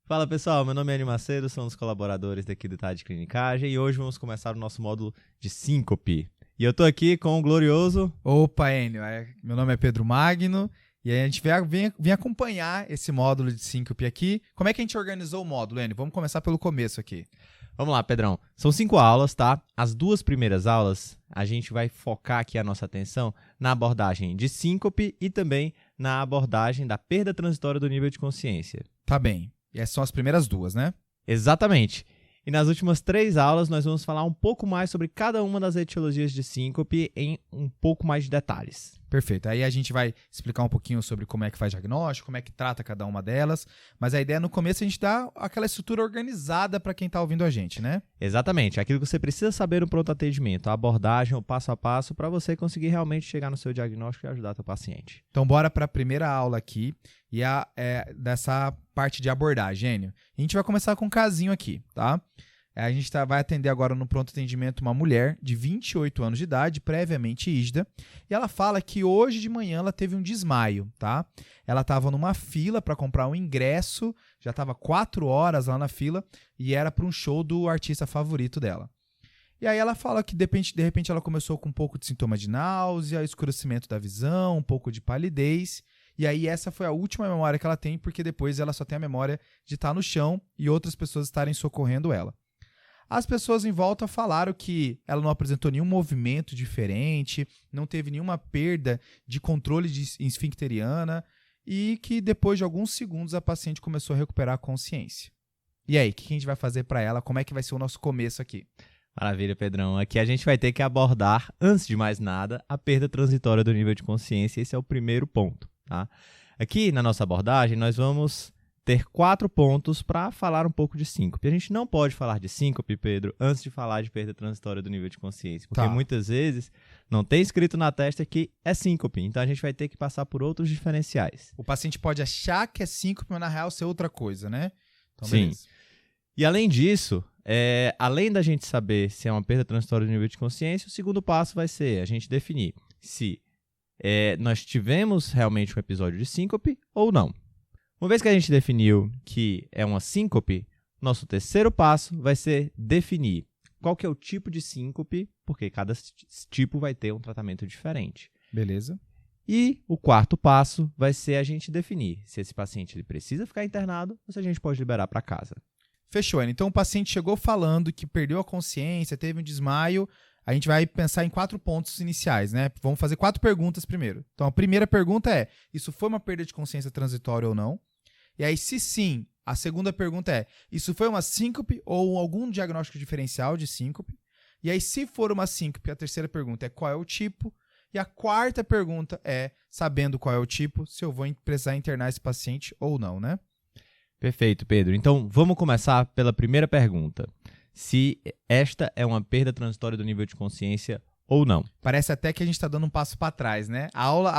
Fala pessoal, meu nome é Enio Macedo, sou um dos colaboradores daqui do TAD Clinicagem e hoje vamos começar o nosso módulo de síncope. E eu tô aqui com o glorioso... Opa, Enio, meu nome é Pedro Magno e a gente vem acompanhar esse módulo de síncope aqui. Como é que a gente organizou o módulo, Enio? Vamos começar pelo começo aqui. Vamos lá, Pedrão. São 5 aulas, tá? As 2 primeiras aulas, a gente vai focar aqui a nossa atenção na abordagem de síncope e também na abordagem da perda transitória do nível de consciência. Tá bem. E essas são as primeiras 2, né? Exatamente. E nas últimas 3 aulas, nós vamos falar um pouco mais sobre cada uma das etiologias de síncope em um pouco mais de detalhes. Perfeito. Aí a gente vai explicar um pouquinho sobre como é que faz diagnóstico, como é que trata cada uma delas. Mas a ideia no começo é a gente dar aquela estrutura organizada para quem está ouvindo a gente, né? Exatamente. Aquilo que você precisa saber no pronto atendimento, a abordagem, o passo a passo, para você conseguir realmente chegar no seu diagnóstico e ajudar o paciente. Então, bora para a primeira aula aqui e dessa parte de abordagem, Enio. A gente vai começar com um casinho aqui, tá? A gente vai atender agora no pronto atendimento uma mulher de 28 anos de idade, previamente ígida, e ela fala que hoje de manhã ela teve um desmaio, tá? Ela estava numa fila para comprar um ingresso, já estava 4 horas lá na fila, e era para um show do artista favorito dela. E aí ela fala que de repente ela começou com um pouco de sintoma de náusea, escurecimento da visão, um pouco de palidez, e aí essa foi a última memória que ela tem, porque depois ela só tem a memória de estar no chão e outras pessoas estarem socorrendo ela. As pessoas em volta falaram que ela não apresentou nenhum movimento diferente, não teve nenhuma perda de controle esfincteriana e que depois de alguns segundos a paciente começou a recuperar a consciência. E aí, o que a gente vai fazer para ela? Como é que vai ser o nosso começo aqui? Maravilha, Pedrão. Aqui a gente vai ter que abordar, antes de mais nada, a perda transitória do nível de consciência. Esse é o primeiro ponto, tá? Aqui na nossa abordagem, nós vamos ter 4 pontos para falar um pouco de síncope. A gente não pode falar de síncope, Pedro, antes de falar de perda transitória do nível de consciência, porque muitas vezes não tem escrito na testa que é síncope, então a gente vai ter que passar por outros diferenciais. O paciente pode achar que é síncope, mas na real ser outra coisa, né? Então, sim. Beleza. E além disso, além da gente saber se é uma perda transitória do nível de consciência, o segundo passo vai ser a gente definir se nós tivemos realmente um episódio de síncope ou não. Uma vez que a gente definiu que é uma síncope, nosso terceiro passo vai ser definir qual que é o tipo de síncope, porque cada tipo vai ter um tratamento diferente. Beleza. E o quarto passo vai ser a gente definir se esse paciente ele precisa ficar internado ou se a gente pode liberar para casa. Fechou, Ana. Então o paciente chegou falando que perdeu a consciência, teve um desmaio. A gente vai pensar em 4 pontos iniciais, né? Vamos fazer 4 perguntas primeiro. Então, a primeira pergunta é, isso foi uma perda de consciência transitória ou não? E aí, se sim, a segunda pergunta é, isso foi uma síncope ou algum diagnóstico diferencial de síncope? E aí, se for uma síncope, a terceira pergunta é qual é o tipo? E a quarta pergunta é, sabendo qual é o tipo, se eu vou precisar internar esse paciente ou não, né? Perfeito, Pedro. Então, vamos começar pela primeira pergunta. Se esta é uma perda transitória do nível de consciência ou não. Parece até que a gente está dando um passo para trás, né?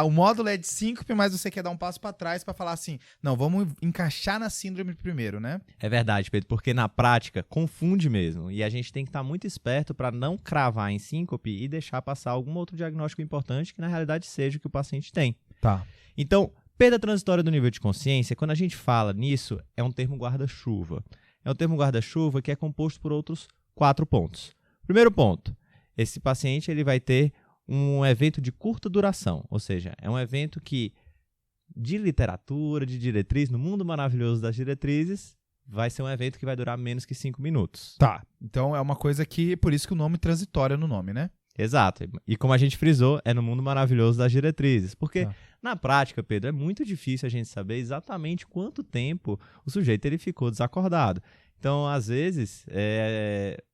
O módulo é de síncope, mas você quer dar um passo para trás para falar assim, não, vamos encaixar na síndrome primeiro, né? É verdade, Pedro, porque na prática confunde mesmo e a gente tem que estar muito esperto para não cravar em síncope e deixar passar algum outro diagnóstico importante que na realidade seja o que o paciente tem. Tá. Então, perda transitória do nível de consciência, quando a gente fala nisso, é um termo guarda-chuva. É um termo guarda-chuva que é composto por outros 4 pontos. Primeiro ponto, esse paciente ele vai ter um evento de curta duração, ou seja, é um evento que, de literatura, de diretriz, no mundo maravilhoso das diretrizes, vai ser um evento que vai durar menos que 5 minutos. Tá, então é uma coisa que, por isso que o nome transitório é no nome, né? Exato, e como a gente frisou, é no mundo maravilhoso das diretrizes, porque na prática, Pedro, é muito difícil a gente saber exatamente quanto tempo o sujeito ele ficou desacordado. Então, às vezes,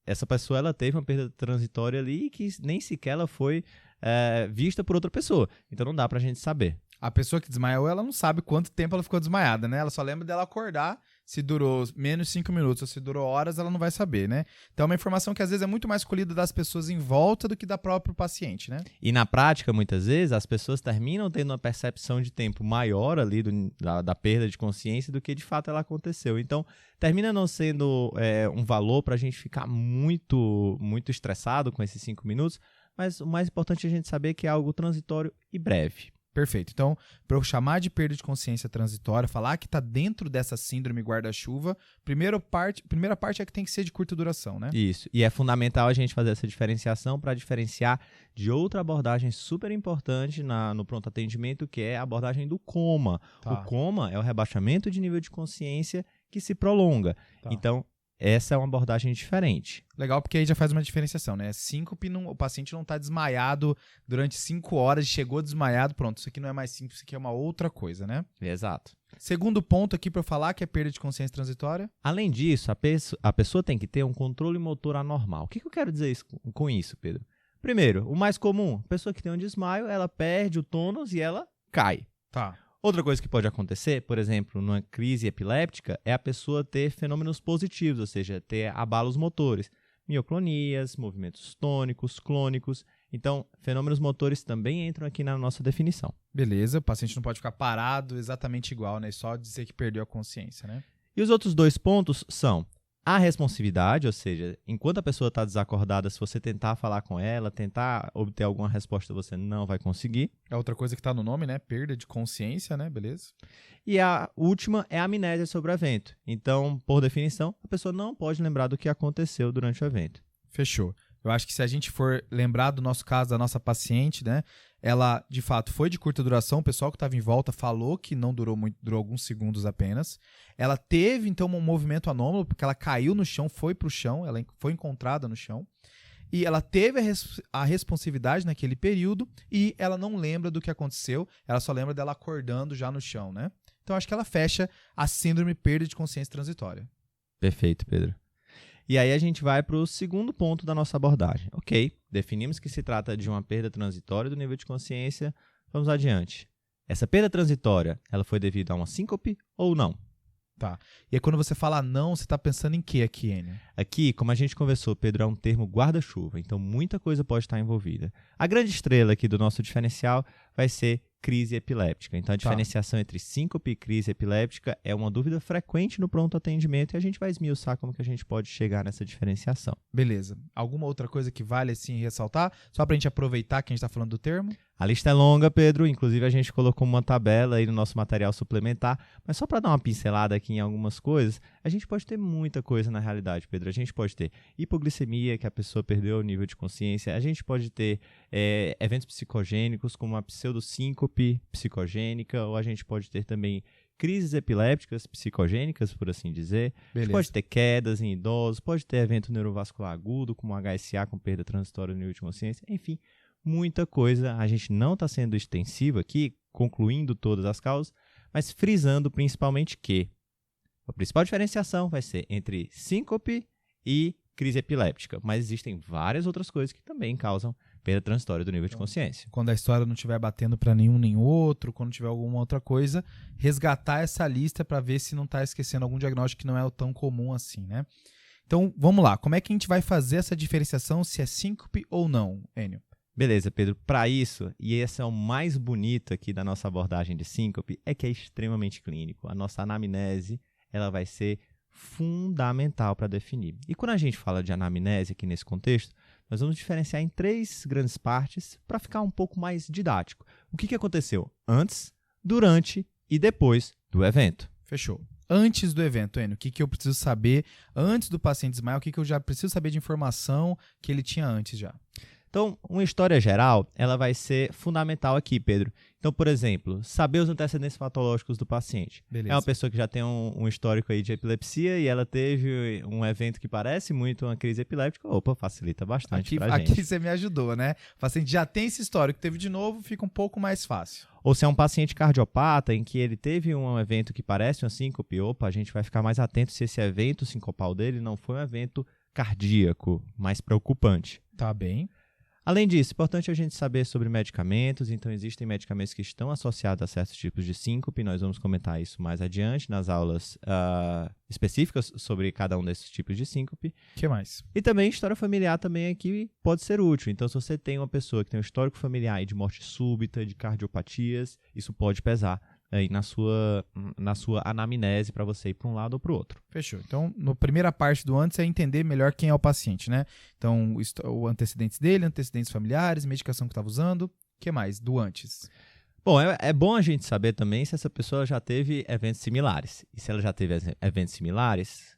essa pessoa ela teve uma perda transitória ali que nem sequer ela foi vista por outra pessoa, então não dá pra gente saber. A pessoa que desmaiou, ela não sabe quanto tempo ela ficou desmaiada, né? Ela só lembra dela acordar, se durou menos 5 minutos ou se durou horas, ela não vai saber, né? Então é uma informação que às vezes é muito mais colhida das pessoas em volta do que da própria paciente, né? E na prática, muitas vezes, as pessoas terminam tendo uma percepção de tempo maior ali da perda de consciência do que de fato ela aconteceu. Então, termina não sendo um valor para a gente ficar muito, muito estressado com esses 5 minutos, mas o mais importante é a gente saber que é algo transitório e breve. Perfeito. Então, para eu chamar de perda de consciência transitória, falar que está dentro dessa síndrome guarda-chuva, primeira parte é que tem que ser de curta duração, né? Isso. E é fundamental a gente fazer essa diferenciação para diferenciar de outra abordagem super importante no pronto atendimento, que é a abordagem do coma. Tá. O coma é o rebaixamento de nível de consciência que se prolonga. Tá. Então, essa é uma abordagem diferente. Legal, porque aí já faz uma diferenciação, né? Síncope, o paciente não está desmaiado durante 5 horas, chegou desmaiado, pronto, isso aqui não é mais síncope, isso aqui é uma outra coisa, né? Exato. Segundo ponto aqui para eu falar, que é perda de consciência transitória. Além disso, a pessoa tem que ter um controle motor anormal. O que eu quero dizer com isso, Pedro? Primeiro, o mais comum, a pessoa que tem um desmaio, ela perde o tônus e ela cai. Tá. Outra coisa que pode acontecer, por exemplo, numa crise epiléptica, é a pessoa ter fenômenos positivos, ou seja, ter abalos motores, mioclonias, movimentos tônicos, clônicos. Então, fenômenos motores também entram aqui na nossa definição. Beleza, o paciente não pode ficar parado exatamente igual, né? Só dizer que perdeu a consciência, né? E os outros 2 pontos são a responsividade, ou seja, enquanto a pessoa está desacordada, se você tentar falar com ela, tentar obter alguma resposta, você não vai conseguir. É outra coisa que está no nome, né? Perda de consciência, né? Beleza. E a última é a amnésia sobre o evento. Então, por definição, a pessoa não pode lembrar do que aconteceu durante o evento. Fechou. Eu acho que se a gente for lembrar do nosso caso, da nossa paciente, né? Ela, de fato, foi de curta duração. O pessoal que estava em volta falou que não durou muito, durou alguns segundos apenas. Ela teve, então, um movimento anômalo, porque ela caiu no chão, foi para o chão, ela foi encontrada no chão. E ela teve a responsividade naquele período e ela não lembra do que aconteceu, ela só lembra dela acordando já no chão, né? Então, acho que ela fecha a síndrome perda de consciência transitória. Perfeito, Pedro. E aí a gente vai para o segundo ponto da nossa abordagem. Ok, definimos que se trata de uma perda transitória do nível de consciência. Vamos adiante. Essa perda transitória, ela foi devido a uma síncope ou não? Tá. E aí quando você fala não, você está pensando em que aqui, Enio? Aqui, como a gente conversou, Pedro, é um termo guarda-chuva, então muita coisa pode estar envolvida. A grande estrela aqui do nosso diferencial vai ser crise epiléptica. Então, a diferenciação entre síncope e crise epiléptica é uma dúvida frequente no pronto atendimento e a gente vai esmiuçar como que a gente pode chegar nessa diferenciação. Beleza. Alguma outra coisa que vale assim ressaltar? Só para a gente aproveitar que a gente está falando do termo? A lista é longa, Pedro. Inclusive, a gente colocou uma tabela aí no nosso material suplementar. Mas só para dar uma pincelada aqui em algumas coisas, a gente pode ter muita coisa na realidade, Pedro. A gente pode ter hipoglicemia, que a pessoa perdeu o nível de consciência. A gente pode ter eventos psicogênicos, como uma pseudosíncope psicogênica. Ou a gente pode ter também crises epilépticas psicogênicas, por assim dizer. A gente pode ter quedas em idosos, pode ter evento neurovascular agudo, como HSA com perda transitória do nível de consciência. Enfim, muita coisa. A gente não está sendo extensivo aqui, concluindo todas as causas, mas frisando principalmente que a principal diferenciação vai ser entre síncope e crise epiléptica, mas existem várias outras coisas que também causam perda transitória do nível de consciência. Quando a história não estiver batendo para nenhum nem outro, quando tiver alguma outra coisa, resgatar essa lista para ver se não está esquecendo algum diagnóstico que não é tão comum assim, né? Então, vamos lá. Como é que a gente vai fazer essa diferenciação se é síncope ou não, Enio? Beleza, Pedro. Para isso, e esse é o mais bonito aqui da nossa abordagem de síncope, é que é extremamente clínico. A nossa anamnese, ela vai ser fundamental para definir. E quando a gente fala de anamnese aqui nesse contexto, nós vamos diferenciar em 3 grandes partes para ficar um pouco mais didático. O que aconteceu antes, durante e depois do evento. Fechou. Antes do evento, Enio, o que eu preciso saber antes do paciente desmaiar? O que eu já preciso saber de informação que ele tinha antes já? Então, uma história geral, ela vai ser fundamental aqui, Pedro. Então, por exemplo, saber os antecedentes patológicos do paciente. Beleza. É uma pessoa que já tem um histórico aí de epilepsia e ela teve um evento que parece muito uma crise epiléptica. Opa, facilita bastante pra gente. Aqui você me ajudou, né? O paciente já tem esse histórico, teve de novo, fica um pouco mais fácil. Ou se é um paciente cardiopata em que ele teve um evento que parece uma síncope, opa, a gente vai ficar mais atento se esse evento sincopal dele não foi um evento cardíaco, mais preocupante. Tá bem. Além disso, é importante a gente saber sobre medicamentos. Então, existem medicamentos que estão associados a certos tipos de síncope. Nós vamos comentar isso mais adiante nas aulas específicas sobre cada um desses tipos de síncope. O que mais? E também, história familiar também aqui pode ser útil. Então, se você tem uma pessoa que tem um histórico familiar de morte súbita, de cardiopatias, isso pode pesar aí na sua anamnese para você ir para um lado ou para o outro. Fechou. Então, na primeira parte do antes é entender melhor quem é o paciente, né? Então, o antecedentes dele, antecedentes familiares, medicação que estava usando. O que mais do antes? Bom, é bom a gente saber também se essa pessoa já teve eventos similares. E se ela já teve eventos similares,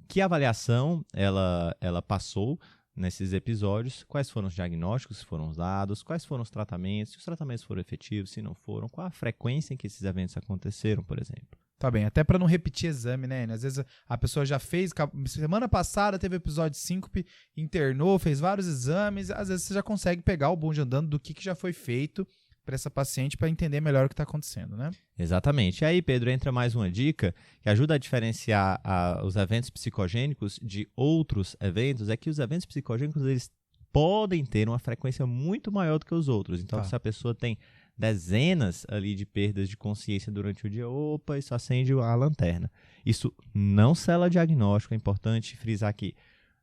que avaliação ela passou nesses episódios, quais foram os diagnósticos que foram dados, quais foram os tratamentos, se os tratamentos foram efetivos, se não foram, qual a frequência em que esses eventos aconteceram, por exemplo. Tá bem, até pra não repetir exame, né? Às vezes a pessoa já fez, semana passada teve episódio de síncope, internou, fez vários exames, às vezes você já consegue pegar o bonde andando do que já foi feito para essa paciente para entender melhor o que está acontecendo, né? Exatamente. E aí, Pedro, entra mais uma dica que ajuda a diferenciar os eventos psicogênicos de outros eventos, é que os eventos psicogênicos, eles podem ter uma frequência muito maior do que os outros. Então, se a pessoa tem dezenas ali de perdas de consciência durante o dia, opa, isso acende a lanterna. Isso não sela diagnóstico, é importante frisar aqui.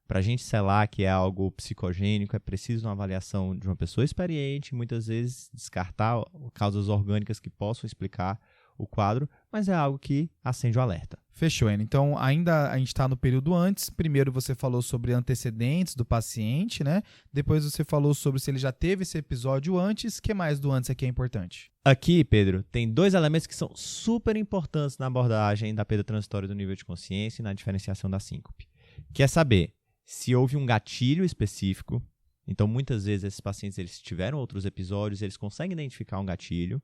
Para a gente selar que é algo psicogênico, é preciso uma avaliação de uma pessoa experiente, muitas vezes descartar causas orgânicas que possam explicar o quadro, mas é algo que acende o alerta. Fechou, Ana. Então, ainda a gente está no período antes. Primeiro você falou sobre antecedentes do paciente, né? Depois você falou sobre se ele já teve esse episódio antes. O que mais do antes aqui é importante? Aqui, Pedro, tem 2 elementos que são super importantes na abordagem da perda transitória do nível de consciência e na diferenciação da síncope, que é saber se houve um gatilho específico. Então, muitas vezes, esses pacientes eles tiveram outros episódios, eles conseguem identificar um gatilho.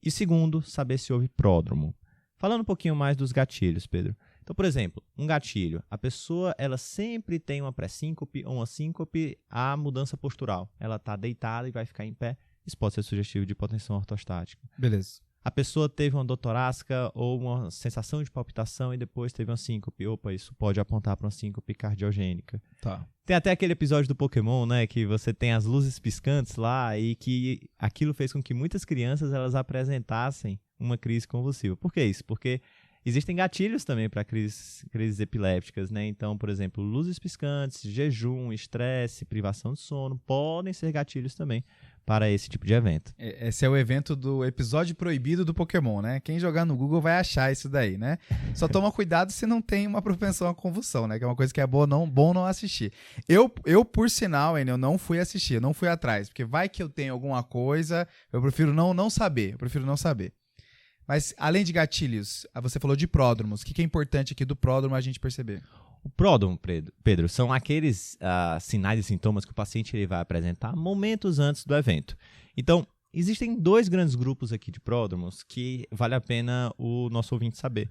E segundo, saber se houve pródromo. Falando um pouquinho mais dos gatilhos, Pedro. Então, por exemplo, um gatilho. A pessoa ela sempre tem uma pré-síncope ou uma síncope à mudança postural. Ela está deitada e vai ficar em pé. Isso pode ser sugestivo de hipotensão ortostática. Beleza. A pessoa teve uma dor torácica ou uma sensação de palpitação e depois teve uma síncope. Opa, isso pode apontar para uma síncope cardiogênica. Tá. Tem até aquele episódio do Pokémon, né, que você tem as luzes piscantes lá e que aquilo fez com que muitas crianças elas apresentassem uma crise convulsiva. Por que isso? Porque existem gatilhos também para crises epilépticas, né? Então, por exemplo, luzes piscantes, jejum, estresse, privação de sono podem ser gatilhos também para esse tipo de evento. Esse é o evento do episódio proibido do Pokémon, né? Quem jogar no Google vai achar isso daí, né? Só toma cuidado se não tem uma propensão à convulsão, né? Que é uma coisa que é bom não assistir. Eu por sinal, eu não fui assistir, eu não fui atrás, porque vai que eu tenho alguma coisa, eu prefiro não saber, Mas, além de gatilhos, você falou de pródromos. O que é importante aqui do pródromo a gente perceber? O pródromo, Pedro, são aqueles sinais e sintomas que o paciente ele vai apresentar momentos antes do evento. Então, existem 2 grandes grupos aqui de pródromos que vale a pena o nosso ouvinte saber.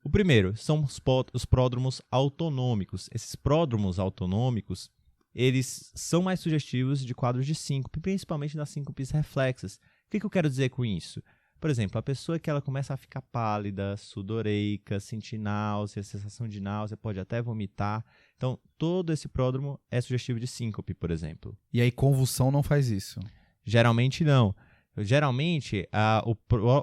O primeiro são os pródromos autonômicos. Esses pródromos autonômicos, eles são mais sugestivos de quadros de síncope, principalmente das síncopes reflexas. O que eu quero dizer com isso? Por exemplo, a pessoa que ela começa a ficar pálida, sudoreica, sentir náusea, sensação de náusea, pode até vomitar. Então, todo esse pródromo é sugestivo de síncope, por exemplo. E aí, convulsão não faz isso? Geralmente não. Geralmente,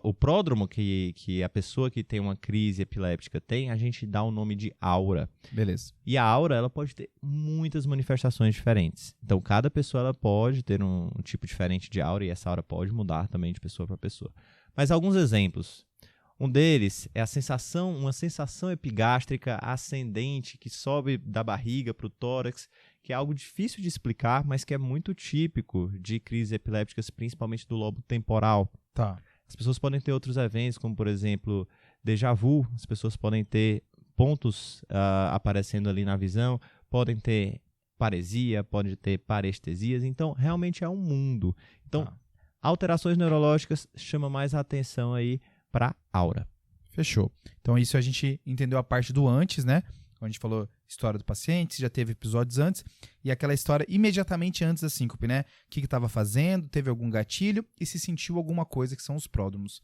o pródromo que a pessoa que tem uma crise epiléptica tem, a gente dá o nome de aura. Beleza. E a aura ela pode ter muitas manifestações diferentes. Então, cada pessoa ela pode ter um tipo diferente de aura e essa aura pode mudar também de pessoa para pessoa. Mas alguns exemplos. Um deles é uma sensação epigástrica ascendente que sobe da barriga para o tórax, que é algo difícil de explicar, mas que é muito típico de crises epilépticas, principalmente do lobo temporal. Tá. As pessoas podem ter outros eventos, como por exemplo, déjà vu. As pessoas podem ter pontos aparecendo ali na visão, podem ter paresia, podem ter parestesias. Então, realmente é um mundo. Então, alterações neurológicas chamam mais a atenção aí para aura. Fechou. Então, isso a gente entendeu a parte do antes, né? A gente falou história do paciente, já teve episódios antes, e aquela história imediatamente antes da síncope, né? O que estava fazendo, teve algum gatilho e se sentiu alguma coisa, que são os pródromos.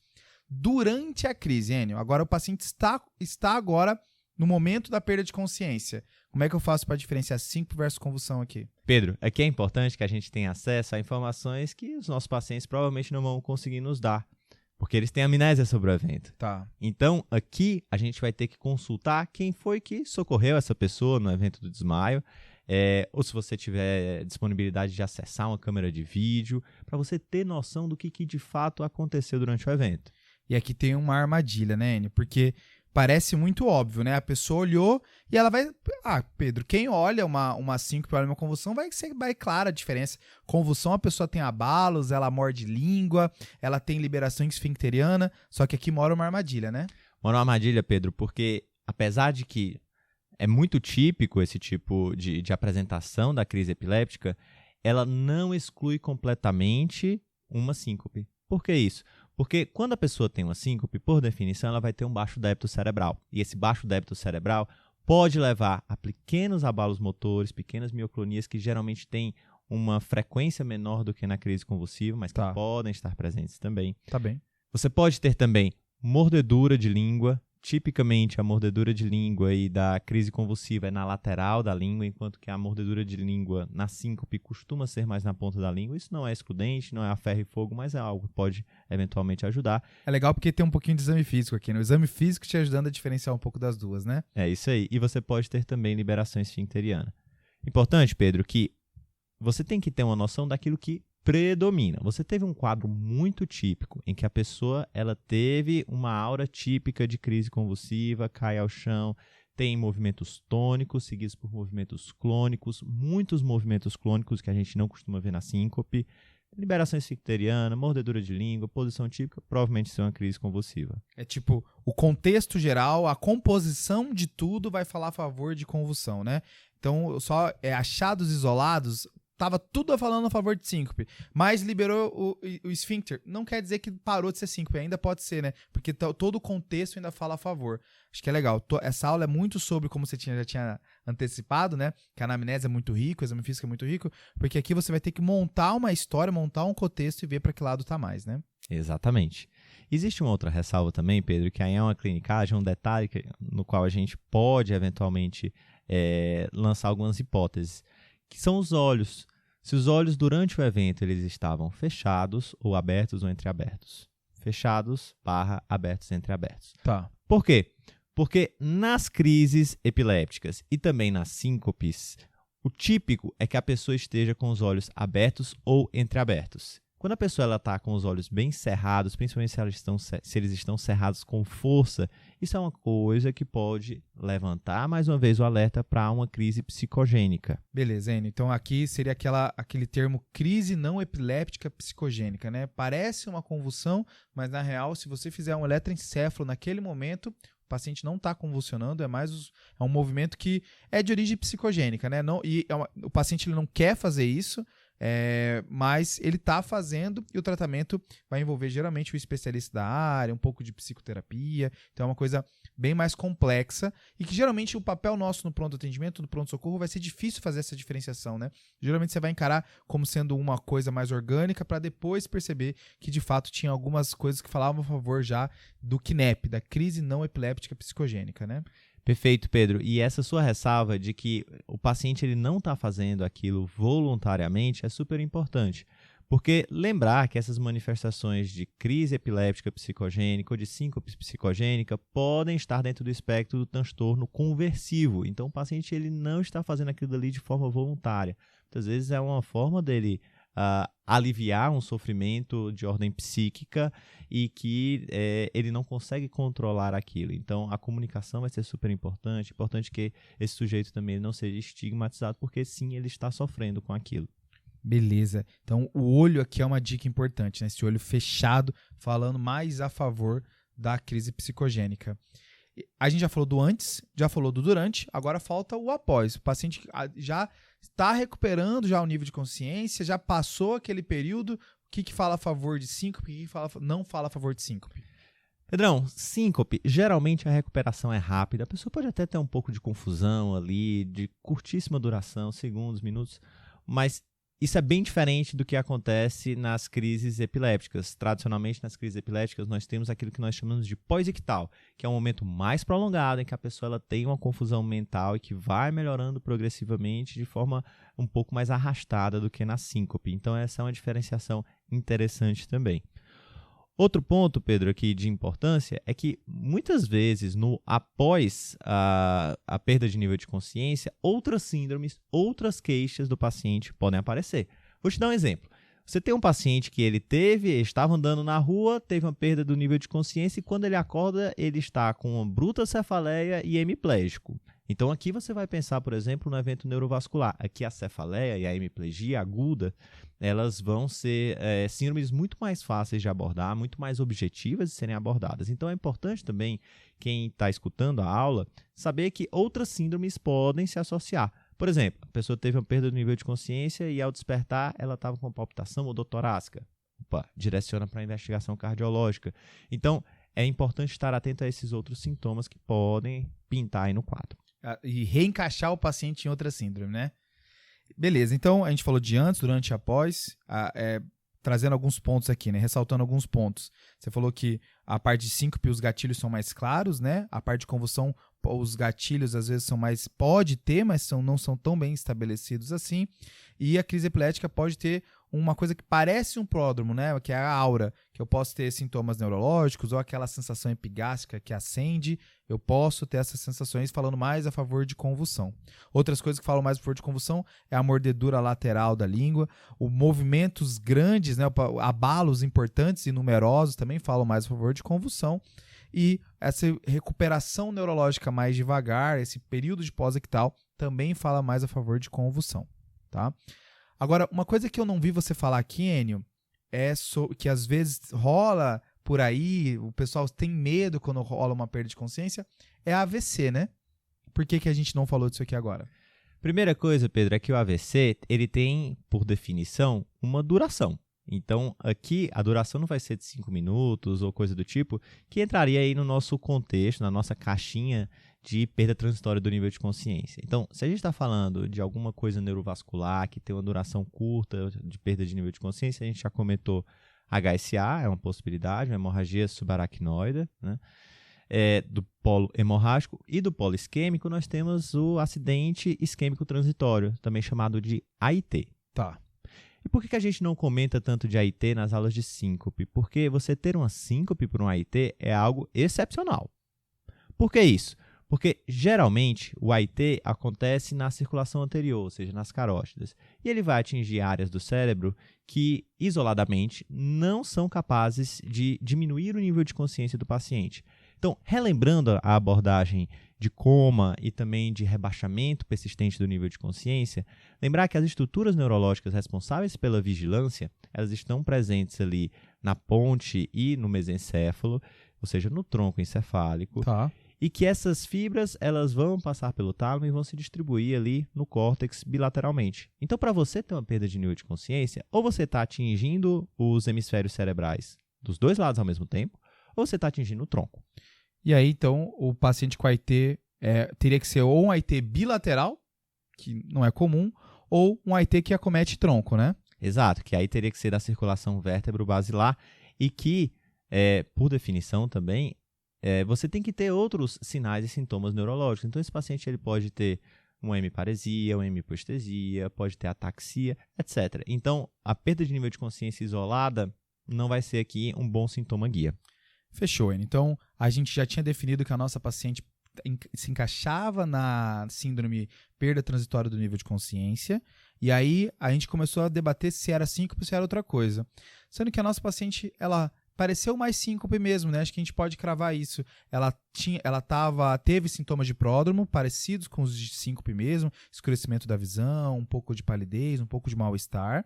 Durante a crise, Enio, agora o paciente está agora no momento da perda de consciência. Como é que eu faço para diferenciar síncope versus convulsão aqui? Pedro, aqui é importante que a gente tenha acesso a informações que os nossos pacientes provavelmente não vão conseguir nos dar, porque eles têm amnésia sobre o evento. Tá. Então, aqui a gente vai ter que consultar quem foi que socorreu essa pessoa no evento do desmaio, ou se você tiver disponibilidade de acessar uma câmera de vídeo, para você ter noção do que de fato aconteceu durante o evento. E aqui tem uma armadilha, né, Enio? Porque parece muito óbvio, né? A pessoa olhou e ela vai... Ah, Pedro, quem olha uma síncope, olha uma convulsão, vai clara a diferença. Convulsão, a pessoa tem abalos, ela morde língua, ela tem liberação esfincteriana, só que aqui mora uma armadilha, né? Mora uma armadilha, Pedro, porque apesar de que é muito típico esse tipo de apresentação da crise epiléptica, ela não exclui completamente uma síncope. Por que isso? Porque quando a pessoa tem uma síncope, por definição, ela vai ter um baixo débito cerebral. E esse baixo débito cerebral pode levar a pequenos abalos motores, pequenas mioclonias que geralmente têm uma frequência menor do que na crise convulsiva, mas que podem estar presentes também. Tá bem. Você pode ter também mordedura de língua. Tipicamente, a mordedura de língua e da crise convulsiva é na lateral da língua, enquanto que a mordedura de língua na síncope costuma ser mais na ponta da língua. Isso não é excludente, não é a ferro e fogo, mas é algo que pode eventualmente ajudar. É legal porque tem um pouquinho de exame físico aqui, né? O exame físico te ajudando a diferenciar um pouco das duas, né? É isso aí. E você pode ter também liberação esfincteriana. Importante, Pedro, que você tem que ter uma noção daquilo que predomina. Você teve um quadro muito típico em que a pessoa ela teve uma aura típica de crise convulsiva, cai ao chão, tem movimentos tônicos seguidos por movimentos clônicos, muitos movimentos clônicos que a gente não costuma ver na síncope, liberação esfincteriana, mordedura de língua, posição típica, provavelmente isso é uma crise convulsiva. É tipo, o contexto geral, a composição de tudo vai falar a favor de convulsão, né? Então, só achados isolados... Tava tudo falando a favor de síncope, mas liberou o esfíncter. Não quer dizer que parou de ser síncope, ainda pode ser, né? Porque todo o contexto ainda fala a favor. Acho que é legal. Essa aula é muito sobre, como você já tinha antecipado, né? Que a anamnese é muito rico, o exame físico é muito rico, porque aqui você vai ter que montar uma história, montar um contexto e ver para que lado tá mais, né? Exatamente. Existe uma outra ressalva também, Pedro, que aí é uma clinicagem, um detalhe no qual a gente pode eventualmente lançar algumas hipóteses, que são os olhos. Se os olhos durante o evento eles estavam fechados ou abertos ou entreabertos. Fechados / abertos entreabertos. Tá. Por quê? Porque nas crises epilépticas e também nas síncopes, o típico é que a pessoa esteja com os olhos abertos ou entreabertos. Quando a pessoa está com os olhos bem cerrados, principalmente se eles estão cerrados com força, isso é uma coisa que pode levantar mais uma vez o alerta para uma crise psicogênica. Beleza, Enio. Então aqui seria aquele termo crise não epiléptica psicogênica, né? Parece uma convulsão, mas na real, se você fizer um eletroencefalo naquele momento, o paciente não está convulsionando, é um movimento que é de origem psicogênica, né? O paciente ele não quer fazer isso, mas ele está fazendo e o tratamento vai envolver geralmente o especialista da área, um pouco de psicoterapia, então é uma coisa bem mais complexa e que geralmente o papel nosso no pronto atendimento, no pronto-socorro, vai ser difícil fazer essa diferenciação, né? Geralmente você vai encarar como sendo uma coisa mais orgânica para depois perceber que de fato tinha algumas coisas que falavam a favor já do CNEP, da crise não epiléptica psicogênica, né? Perfeito, Pedro. E essa sua ressalva de que o paciente ele não está fazendo aquilo voluntariamente é super importante. Porque lembrar que essas manifestações de crise epiléptica psicogênica ou de síncope psicogênica podem estar dentro do espectro do transtorno conversivo. Então, o paciente ele não está fazendo aquilo ali de forma voluntária. Muitas vezes é uma forma dele aliviar um sofrimento de ordem psíquica e que ele não consegue controlar aquilo. Então, a comunicação vai ser super importante. Importante que esse sujeito também não seja estigmatizado, porque sim, ele está sofrendo com aquilo. Beleza. Então, o olho aqui é uma dica importante, né? Esse olho fechado, falando mais a favor da crise psicogênica. A gente já falou do antes, já falou do durante, agora falta o após. O paciente já está recuperando já o nível de consciência, já passou aquele período. O que fala a favor de síncope e o que não fala a favor de síncope? Pedrão, síncope, geralmente a recuperação é rápida. A pessoa pode até ter um pouco de confusão ali, de curtíssima duração, segundos, minutos, mas isso é bem diferente do que acontece nas crises epilépticas. Tradicionalmente, nas crises epilépticas, nós temos aquilo que nós chamamos de pós-ictal, que é um momento mais prolongado em que a pessoa ela tem uma confusão mental e que vai melhorando progressivamente de forma um pouco mais arrastada do que na síncope. Então, essa é uma diferenciação interessante também. Outro ponto, Pedro, aqui de importância é que muitas vezes, após a perda de nível de consciência, outras síndromes, outras queixas do paciente podem aparecer. Vou te dar um exemplo. Você tem um paciente que estava andando na rua, teve uma perda do nível de consciência e quando ele acorda, ele está com uma bruta cefaleia e hemiplégico. Então aqui você vai pensar, por exemplo, no evento neurovascular. Aqui a cefaleia e a hemiplegia aguda, elas vão ser síndromes muito mais fáceis de abordar, muito mais objetivas de serem abordadas. Então é importante também, quem está escutando a aula, saber que outras síndromes podem se associar. Por exemplo, a pessoa teve uma perda do nível de consciência e ao despertar ela estava com palpitação odotorácica. Opa, direciona para a investigação cardiológica. Então, é importante estar atento a esses outros sintomas que podem pintar aí no quadro. E reencaixar o paciente em outra síndrome, né? Beleza, então a gente falou de antes, durante e após, trazendo alguns pontos aqui, né? Ressaltando alguns pontos. Você falou que a parte de síncope, os gatilhos são mais claros, né? A parte de convulsão, os gatilhos às vezes são mais... Pode ter, mas não são tão bem estabelecidos assim. E a crise epilética pode ter uma coisa que parece um pródromo, né? Que é a aura, que eu posso ter sintomas neurológicos ou aquela sensação epigástrica que acende. Eu posso ter essas sensações falando mais a favor de convulsão. Outras coisas que falam mais a favor de convulsão é a mordedura lateral da língua, os movimentos grandes, né? Abalos importantes e numerosos também falam mais a favor de convulsão. E essa recuperação neurológica mais devagar, esse período de pós-ictal, também fala mais a favor de convulsão, tá? Agora, uma coisa que eu não vi você falar aqui, Enio, é que às vezes rola por aí, o pessoal tem medo quando rola uma perda de consciência, é a AVC, né? Por que a gente não falou disso aqui agora? Primeira coisa, Pedro, é que o AVC, ele tem, por definição, uma duração. Então, aqui, a duração não vai ser de 5 minutos ou coisa do tipo, que entraria aí no nosso contexto, na nossa caixinha de perda transitória do nível de consciência. Então, se a gente está falando de alguma coisa neurovascular que tem uma duração curta de perda de nível de consciência, a gente já comentou HSA, é uma possibilidade, uma hemorragia subaracnoide, né? Do polo hemorrágico e do polo isquêmico, nós temos o acidente isquêmico transitório, também chamado de AIT. Tá. E por que a gente não comenta tanto de AIT nas aulas de síncope? Porque você ter uma síncope por um AIT é algo excepcional. Por que isso? Porque, geralmente, o AIT acontece na circulação anterior, ou seja, nas carótidas. E ele vai atingir áreas do cérebro que, isoladamente, não são capazes de diminuir o nível de consciência do paciente. Então, relembrando a abordagem de coma e também de rebaixamento persistente do nível de consciência, lembrar que as estruturas neurológicas responsáveis pela vigilância, elas estão presentes ali na ponte e no mesencéfalo, ou seja, no tronco encefálico. Tá. E que essas fibras elas vão passar pelo tálamo e vão se distribuir ali no córtex bilateralmente. Então, para você ter uma perda de nível de consciência, ou você está atingindo os hemisférios cerebrais dos dois lados ao mesmo tempo, ou você está atingindo o tronco. E aí, então, o paciente com AIT teria que ser ou um AIT bilateral, que não é comum, ou um AIT que acomete tronco, né? Exato, que aí teria que ser da circulação vértebro-basilar e que, por definição também, você tem que ter outros sinais e sintomas neurológicos. Então, esse paciente ele pode ter uma hemiparesia, uma hemipoestesia, pode ter ataxia, etc. Então, a perda de nível de consciência isolada não vai ser aqui um bom sintoma guia. Fechou, Enio. Então, a gente já tinha definido que a nossa paciente se encaixava na síndrome perda transitória do nível de consciência, e aí a gente começou a debater se era síncope ou se era outra coisa. Sendo que a nossa paciente, ela pareceu mais síncope mesmo, né? Acho que a gente pode cravar isso. Ela teve sintomas de pródromo parecidos com os de síncope mesmo, escurecimento da visão, um pouco de palidez, um pouco de mal-estar.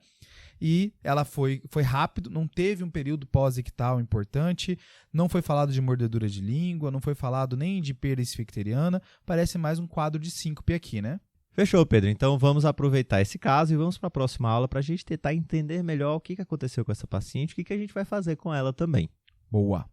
E ela foi rápido, não teve um período pós-ictal importante, não foi falado de mordedura de língua, não foi falado nem de perda esficteriana, parece mais um quadro de síncope aqui, né? Fechou, Pedro. Então, vamos aproveitar esse caso e vamos para a próxima aula para a gente tentar entender melhor o que aconteceu com essa paciente e o que a gente vai fazer com ela também. Boa!